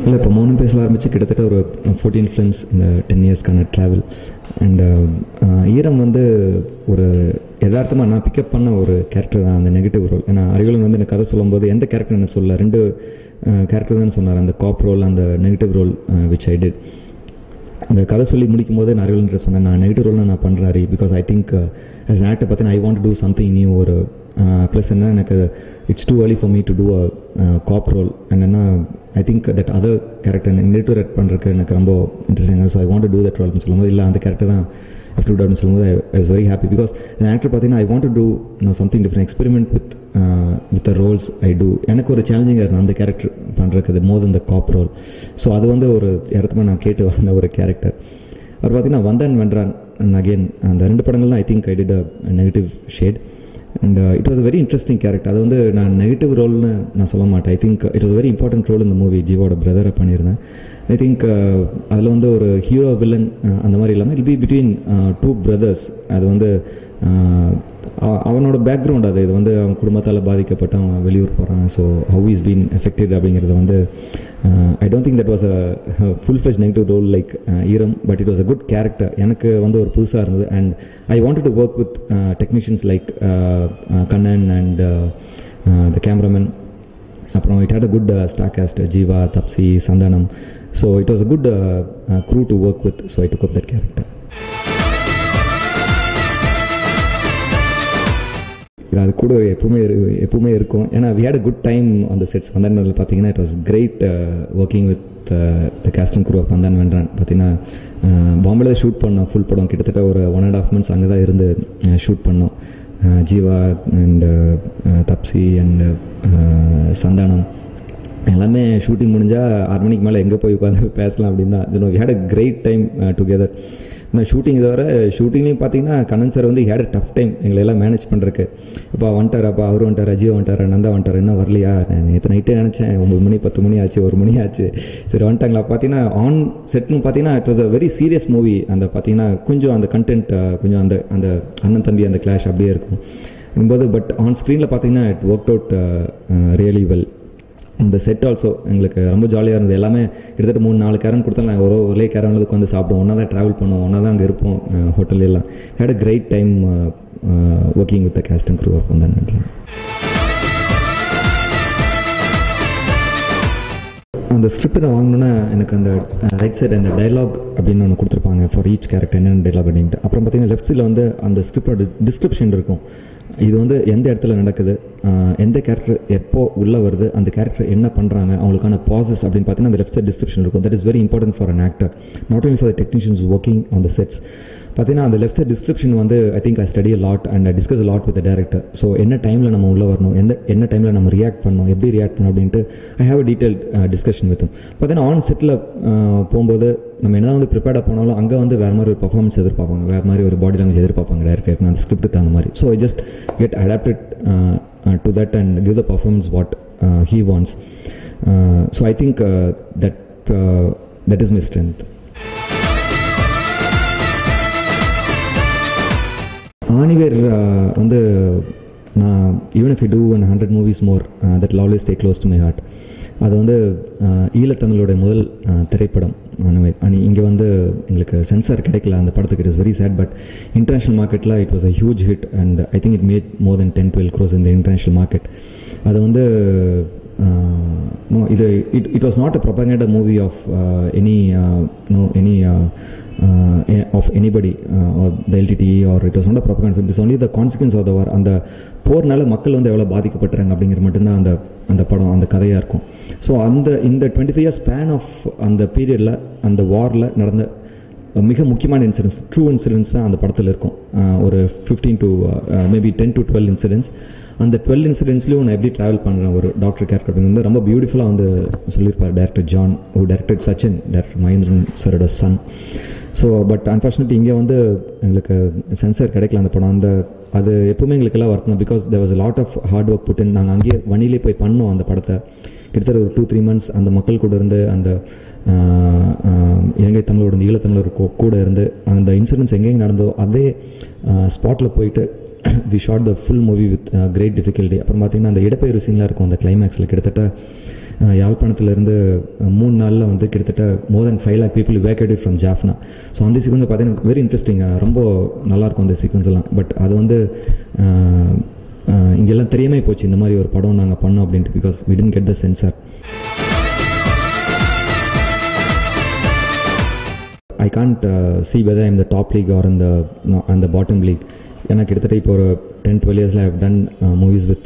இல்லை இப்போ 3 பேசல ஆரம்பித்து கிட்டத்தட்ட ஒரு 14 ஃபிலிம்ஸ் இந்த 10 இயர்ஸ்க்கான ட்ராவல். அண்ட் ஈரம் வந்து ஒரு யதார்த்தமாக நான் பிக்கப் பண்ண ஒரு கேரக்டர் தான் அந்த நெகட்டிவ் ரோல். ஏன்னா அறிவுலன் வந்து எனக்கு கதை சொல்லும்போது எந்த கேரக்டர் என்ன சொல்ல 2 கேரக்டர் தான் சொன்னார், அந்த காப் ரோல் அந்த negative role which I did. அந்த கதை சொல்லி முடிக்கும் போது நான் அறிவுலன்ற சொன்னேன், நான் நெகட்டிவ் ரோல் நான் பண்ணுறாரு because I think as an actor பார்த்தீங்கன்னா I want to do something new. ஒரு ப்ளஸ் என்ன எனக்கு it's too early for me to do a cop role. And என்ன I think that other character negative right பண்ணுறதுக்கு எனக்கு ரொம்ப interesting. So I want to do that ரோல்னு சொல்லும்போது இல்லை அந்த கேரக்டர் தான் after அப்படின்னு சொல்லும்போது I was very happy because அந்த ஆக்டர் பார்த்தீங்கன்னா I want to do something different experiment with the roles I do. எனக்கு ஒரு சேலஞ்சிங்காக இருந்தது அந்த கேரக்டர் பண்ணுறதுக்கு மோர் தென் த காப் ரோல். ஸோ அது வந்து ஒரு இடத்துல நான் கேட்டு வந்த ஒரு கேரக்டர். அவர் பார்த்தீங்கன்னா வந்தான் வென்றான் அண்ட் அகெயின் அந்த 2 படங்கள் தான் I think I did a negative shade. And it was a very interesting character. அது வந்து நான் நெகட்டிவ் ரோல்னு நான் சொல்ல மாட்டேன். I think it was very important role இந்த மூவி. ஜீவோட பிரதரை பண்ணியிருந்தேன். ஐ திங்க் அதில் வந்து ஒரு ஹீரோ வில்லன் அந்த மாதிரி இல்லாமல் இட் பி பிட்வீன் 2 brothers. அது வந்து அவனோட பேக்ரவுண்ட் அது இது வந்து அவன் குடும்பத்தால் பாதிக்கப்பட்டு அவன் வெளியூர் போகிறான். So how is been affected அப்படிங்கிறது வந்து I don't think that was a full fledge negative role like Eeram, but it was a good character. எனக்கு வந்து ஒரு புதுசாக இருந்தது. And I wanted to work with technicians like Kannan and the cameraman. அப்புறம் it had a good star cast, Jiiva, Taapsee, Santhanam. So it was a good crew to work with. So I took up that character. அது கூட எப்பவுமே இருக்கும். ஏன்னா we had a good time on the sets. வந்தான் பார்த்தீங்கன்னா it was great working with the cast and crew of வந்தான் வென்றான். பார்த்தீங்கன்னா பாம்பேல ஷூட் பண்ணோம் ஃபுல் படம். கிட்டத்தட்ட ஒரு 1.5 months அங்கே தான் இருந்து ஷூட் பண்ணோம். ஜீவா அண்ட் தப்சி அண்ட் சந்தானம் எல்லாமே ஷூட்டிங் முடிஞ்சால் 6 மணிக்கு மேலே எங்கே போய் உட்காந்து பேசலாம் அப்படின்னு தான். we had a great time together. நான் ஷூட்டிங் தவிர ஷூட்டிங்லேயும் பார்த்தீங்கன்னா கண்ணன் சார் வந்து ஹேட் அ டஃப் டைம் எங்களை எல்லாம் மேனேஜ் பண்ணுறதுக்கு. இப்போ வந்துட்டாராப்பா, அவர் வந்துட்டார், அஜீவ் வந்துட்டார், நந்தா வந்துட்டார், என்ன வரலையா, நேற்று நைட்டே நினச்சேன் 9 மணி 10 மணி ஆச்சு, 1 மணி ஆச்சு, சரி வந்துட்டாங்களா. பார்த்தீங்கன்னா ஆன் செட்னு பார்த்தீங்கன்னா it was a very serious movie. அந்த பார்த்தீங்கன்னா கொஞ்சம் அந்த கண்டென்ட் கொஞ்சம் அந்த அந்த அண்ணன் தம்பி அந்த கிளாஷ் அப்படியே இருக்கும் போது, பட் ஆன் ஸ்க்ரீனில் பார்த்தீங்கன்னா it work out really well. இந்த செட் ஆல்சோ எங்களுக்கு ரொம்ப ஜாலியாக இருந்தது. எல்லாமே கிட்டத்தட்ட 3-4 கேரன் கொடுத்தா நான் ஒரே கேரனில் உட்காந்து சாப்பிடுவோம், ஒன்றா தான் ட்ராவல் பண்ணுவோம், ஒன்றா தான் அங்கே இருப்போம் ஹோட்டல்லாம். Had a great time working with the cast and crew of Vandhaan Vendraan. அந்த ஸ்கிரிப்ட் நான் வாங்கினோன்னா எனக்கு அந்த ரைட் சைடு அந்த டைலாக் அப்படின்னு ஒன்று கொடுத்துருப்பாங்க ஃபார் ஈச் கேரக்டர் என்னென்ன டைலாக் அப்படின்ட்டு. அப்புறம் பார்த்தீங்கன்னா லெஃப்ட் சைடில் வந்து அந்த ஸ்கிரிப்டோட டிஸ்கிரிப்ஷன் இருக்கும். இது வந்து எந்த இடத்துல நடக்குது, எந்த கேரக்டர் எப்போ உள்ளே வருது, அந்த கேரக்டர் என்ன பண்ணுறாங்க, அவங்களுக்கான பாசஸ் அப்படின்னு பார்த்தீங்கன்னா அந்த லெஃப்ட் சைட் டிஸ்கிரிப்ஷன் இருக்கும். That is very important for an actor, not only for the technicians working on the sets. பார்த்தீங்கன்னா அந்த லெஃப்ட் சைட் டிஸ்கிரிப்ஷன் வந்து ஐ think I study a lot and I discuss a lot with the director. So என்ன டைமில் நம்ம உள்ளே வரணும், என்ன டைமில் நம்ம ரியாக்ட் பண்ணணும், எப்படி ரியாக்ட் பண்ணணும் அப்படின்ட்டு I have a detail discussion with. பார்த்தீங்கன்னா ஆன் செட்டில் போகும்போது நம்ம என்ன வந்து ப்ரிப்பேர்டாக போனாலும் அங்கே வந்து வேறு மாதிரி ஒரு பர்ஃபார்மன்ஸ் எதிர்பார்ப்பாங்க, வேறு மாதிரி ஒரு பாடி லாங்குவேஜ் எதிர்பார்ப்பாங்க டேரக்டர் அந்த ஸ்கிரிப்ட் தகுந்த மாதிரி. So I just get adapted to that and give the performance what he wants. So I think that is my strength. Anyway வந்து நான் even if I do 100 movies more that will always stay close to my heart. அது வந்து ஈழத்தமிழோட முதல் திரைப்படம். இங்கே வந்து எங்களுக்கு sensor கிடைக்கல அந்த படத்துக்கு. It is very sad. But international மார்க்கெட்டில் it was a huge hit and I think it made more than 10-12 crores in the international market. அது வந்து இது it was not a propaganda movie of any of anybody or the LTTE, or it was not a propaganda film. It is only the consequence of the war. அந்த போர்னால மக்கள் வந்து எவ்வளோ பாதிக்கப்பட்டுறாங்க அப்படிங்கிற மட்டும்தான் அந்த படம் அந்த கதையாக இருக்கும். ஸோ இந்த 25 years ஸ்பேன் ஆஃப் அந்த பீரியடில் அந்த வாரில் நடந்த மிக முக்கியமான இன்சிடென்ட்ஸ், ட்ரூ இன்சிடென்ட்ஸ் தான் அந்த படத்தில் இருக்கும். ஒரு 15 to maybe 10 to 12 இன்சிடென்ட்ஸ். அந்த 12 இன்சிடென்ட்ஸ்லையும் நான் எப்படி ட்ராவல் பண்ணுறேன் ஒரு டாக்டர் கேரக்டர் வந்து ரொம்ப பியூட்டிஃபுல்லாக வந்து சொல்லியிருப்பார் director John, who directed Sachin, director Mahendran சாரோட சன். ஸோ பட் அன்ஃபார்ச்சுனேட்லி இங்கே வந்து எங்களுக்கு சென்சார் கிடைக்கல அந்த படம். அது எப்பவுமே எங்களுக்கு எல்லாம் வருத்தம். Because there was a lot of hard work put in. நாங்கள் அங்கேயே வண்டியிலே போய் பண்ணோம் அந்த படத்தை. கிட்டத்தட்ட ஒரு 2-3 months அந்த மக்கள் கூட இருந்து, அந்த இலங்கை தமிழோட ஈழத்தமிழர் கூட இருந்து அந்த இன்சிடென்ட்ஸ் எங்கெங்கே நடந்தோ அதே ஸ்பாட்டில் போயிட்டு we shot the full movie with great difficulty. அப்புறம் பார்த்தீங்கன்னா அந்த இடப்பெயர்வு சீன்லாம் இருக்கும் அந்த கிளைமேக்ஸில். கிட்டத்தட்ட யாழ்ப்பாணத்திலிருந்து 3 நாளில் வந்து கிட்டத்தட்ட மோர் தென் 5 lakh people evacuated from Jaffna. So அந்த சீக்வன்ஸ் பார்த்தீங்கன்னா வெரி இன்ட்ரெஸ்டிங், ரொம்ப நல்லாயிருக்கும் அந்த சீக்வன்ஸ் எல்லாம். பட் அது வந்து இங்கெல்லாம் தெரியாமே போச்சு இந்த மாதிரி ஒரு படம் நாங்கள் பண்ணோம் அப்படின்ட்டு, because we didn't get the censor. I can't see whether I'm the top league or in the bottom league. ஏன்னா கிட்டத்தட்ட இப்போ ஒரு 10-12 years I have done movies with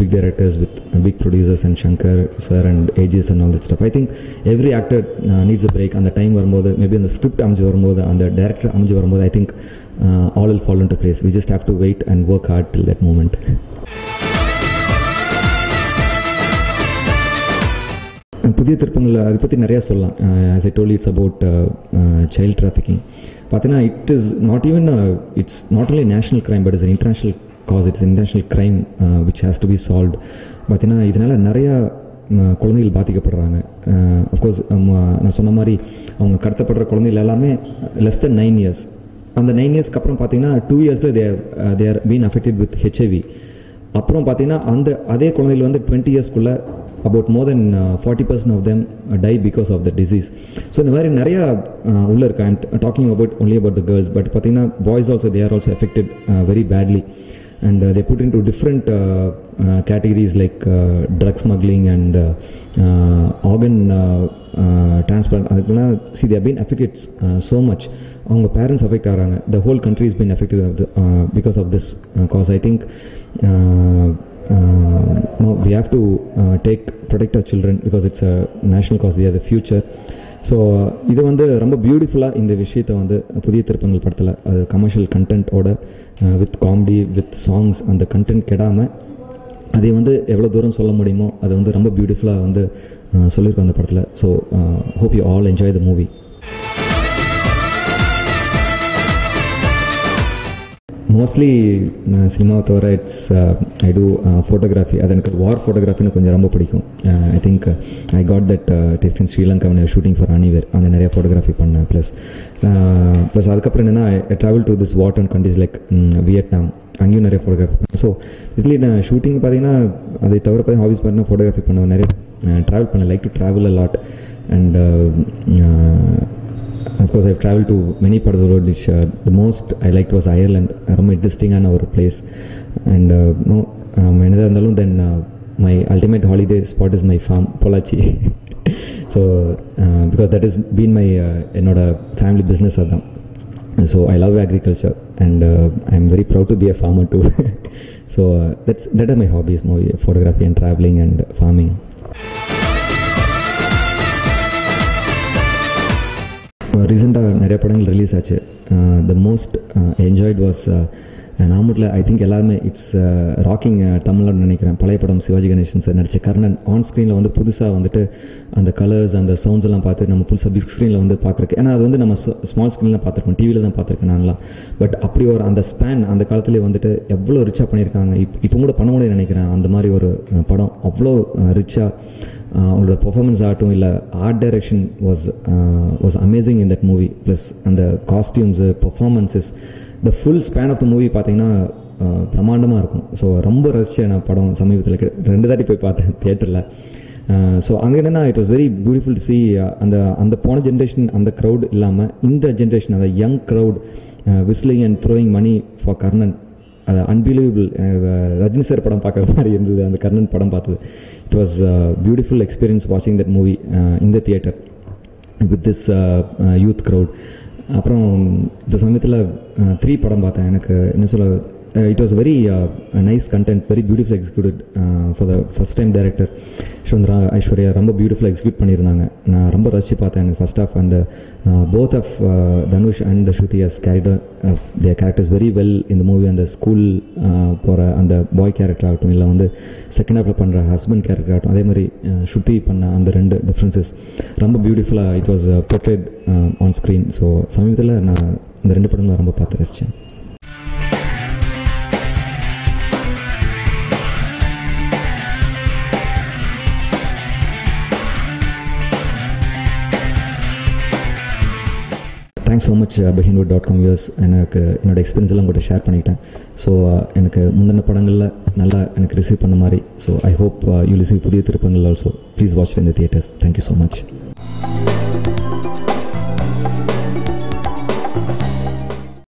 big directors, with big producers and Shankar sir and AGS and all that stuff. I think every actor needs a break. அந்த time வரும்போது maybe அந்த script அமைஞ்சு வரும்போது, அந்த டைரக்டர் அமைஞ்சு வரும்போது, I think all will fall into place. We just have to wait and work hard till that moment. புதிய திருப்பங்கள் அதை பற்றி நிறையா சொல்லலாம். as I told you, it's about child trafficking. பார்த்தீங்கன்னா it's not only national crime but it's an international cause. It's an international crime which has to be solved. பார்த்தீங்கன்னா இதனால நிறையா குழந்தைகள் பாதிக்கப்படுறாங்க. அஃப்கோர்ஸ் நான் சொன்ன மாதிரி அவங்க கடத்தப்படுற குழந்தைகள் எல்லாமே less than 9 years. அந்த 9 yearsக்கு அப்புறம் பார்த்தீங்கன்னா 2 yearsல they are being affected with HIV. அப்புறம் பார்த்தீங்கன்னா அதே குழந்தைகள் வந்து 20 yearsக்குள்ள about more than 40% of them die because of the disease. So இந்த மாதிரி நிறைய உள்ள இருக்கு. I'm talking only about the girls, but பார்த்தீங்கன்னா boys also, they are also affected very badly, and they put into different categories like drug smuggling and organ transplant. அதுக்குலாம் see they have been affected so much. அவங்க parents affect ஆகிறாங்க. The whole country has been affected because of this cause. I think no, we have to protect our children because it's a national cause. They are the future. So இது வந்து ரொம்ப பியூட்டிஃபுல்லாக இந்த விஷயத்தை வந்து புதிய திருப்பங்கள் படத்தில் அது கமர்ஷியல் கண்டென்ட்டோட வித் காமெடி வித் சாங்ஸ், அந்த கண்டென்ட் கெடாமல் அதை வந்து எவ்வளோ தூரம் சொல்ல முடியுமோ அதை வந்து ரொம்ப பியூட்டிஃபுல்லாக வந்து சொல்லியிருக்கோம் அந்த படத்தில். So hope you all enjoy the movie. Mostly சினிமாவை தவிர ஐ டூ ஃபோட்டோகிராஃபி. அது எனக்கு வார் ஃபோட்டோகிராஃபின்னு கொஞ்சம் ரொம்ப பிடிக்கும். I think I got that test in Sri Lanka shooting for anywhere. அங்கே நிறையா ஃபோட்டோகிராஃபி பண்ணேன். ப்ளஸ் அதுக்கப்புறம் என்னென்னா I travel to this war and countries like Vietnam, அங்கேயும் நிறைய ஃபோட்டோகிராஃபி பண்ணேன். ஸோ இஸ்லி நான் ஷூட்டிங் பார்த்தீங்கன்னா அதை தவிர பார்த்தீங்கன்னா ஹாபிஸ் பார்த்தீங்கன்னா ஃபோட்டோகிராஃபி பண்ணுவேன். நிறைய ட்ராவல் பண்ணேன். Like to travel a lot and of course I've traveled to many parts of the world, which the most I liked was Ireland. ரொம்ப இன்ட்ரெஸ்டிங்கான ஒரு பிளேஸ். அண்ட் என்னதாக இருந்தாலும் தென் my ultimate holiday spot is my farm, Pollachi. So because that has been my என்னோட family business அதான். So I love agriculture and I'm very proud to be a farmer too. So that are my hobbies, more photography and traveling and farming. ரீசெண்டாக நிறைய படங்கள் release ஆச்சு. The most enjoyed was நாமூட்டில். I think எல்லாருமே it's rocking Tamil Nadu நினைக்கிறேன். பழைய படம் Sivaji Ganesan sir நடித்த கர்ணன். ஆன் ஸ்க்ரீனில் வந்து புதுசாக வந்துட்டு அந்த கலர்ஸ் அந்த சவுண்ட்ஸ் எல்லாம் பார்த்து நம்ம புதுசாக பிக் ஸ்க்ரீனில் வந்து பார்க்குறக்கு. ஏன்னா அது வந்து நம்ம ஸ்மால் ஸ்க்ரீனில் பார்த்துருக்கோம், டிவியில் தான் பார்த்துருக்கேன் நான்லாம். பட் அப்படி ஒரு அந்த ஸ்பேன் அந்த காலத்துலேயே வந்துட்டு எவ்வளோ ரிச்சாக பண்ணியிருக்காங்க. இப்போ கூட பண்ண முடியும் நினைக்கிறேன். அந்த மாதிரி ஒரு படம் அவ்வளோ ரிச்சாக அவங்களோட பெர்ஃபார்மன்ஸ் ஆகட்டும் இல்லை art direction was amazing in that movie. Plus அந்த costumes performances the full span of the movie பார்த்தீங்கன்னா பிரமாண்டமாக இருக்கும். ஸோ ரொம்ப ரசிச்ச நான் படம் சமீபத்தில் 2 தாட்டி போய் பார்த்தேன் தியேட்டரில். ஸோ அங்கே என்னென்னா it was very beautiful to see அந்த போன ஜென்ரேஷன் அந்த க்ரௌட் இல்லாமல் இந்த ஜென்ரேஷன் அந்த young crowd whistling and throwing money for Karnan. அது அன்பிலீவபிள். ரஜினி சார் படம் பார்க்குற மாதிரி இருந்தது அந்த கர்ணன் படம் பார்த்தது. இட் வாஸ் பியூட்டிஃபுல் எக்ஸ்பீரியன்ஸ் வாட்சிங் that movie in the theatre with this youth crowd. அப்புறம் இந்த சமயத்தில் 3 படம் பார்த்தேன். எனக்கு என்ன சொல்ல, it was very nice content, very beautifully executed for the first time director Shundra Aishwarya ரொம்ப பியூட்டிஃபுல்லாக எக்ஸிக்யூட் பண்ணியிருந்தாங்க. நான் ரொம்ப ரசித்து பார்த்தேன். எனக்கு ஃபர்ஸ்ட் ஆஃப் அந்த both of Dhanush and Shruti has carried their characters very well in the movie. அந்த ஸ்கூல் போகிற அந்த பாய் கேரக்டர் ஆகட்டும் இல்லை வந்து செகண்ட் ஹாஃபில் பண்ணுற ஹஸ்பண்ட் கேரக்டர் ஆகட்டும், அதே மாதிரி ஸ்ருதி பண்ண அந்த 2 டிஃப்ரென்சஸ் ரொம்ப பியூட்டிஃபுல்லாக it was portrayed on screen. So சமீபத்தில் நான் இந்த 2 படங்களும் ரொம்ப பார்த்து ரசித்தேன். Thanks so much behind.com viewers. எனக்கு என்னோட எக்ஸ்பீரியன்ஸ் எல்லாம் கூட ஷேர் பண்ணிக்கிட்டேன். ஸோ எனக்கு முந்தின படங்களில் நல்லா எனக்கு ரிசீவ் பண்ண மாதிரி. So I hope you receive புதிய திருப்பங்கள் also. Please watch in the theatres. Thank you so much.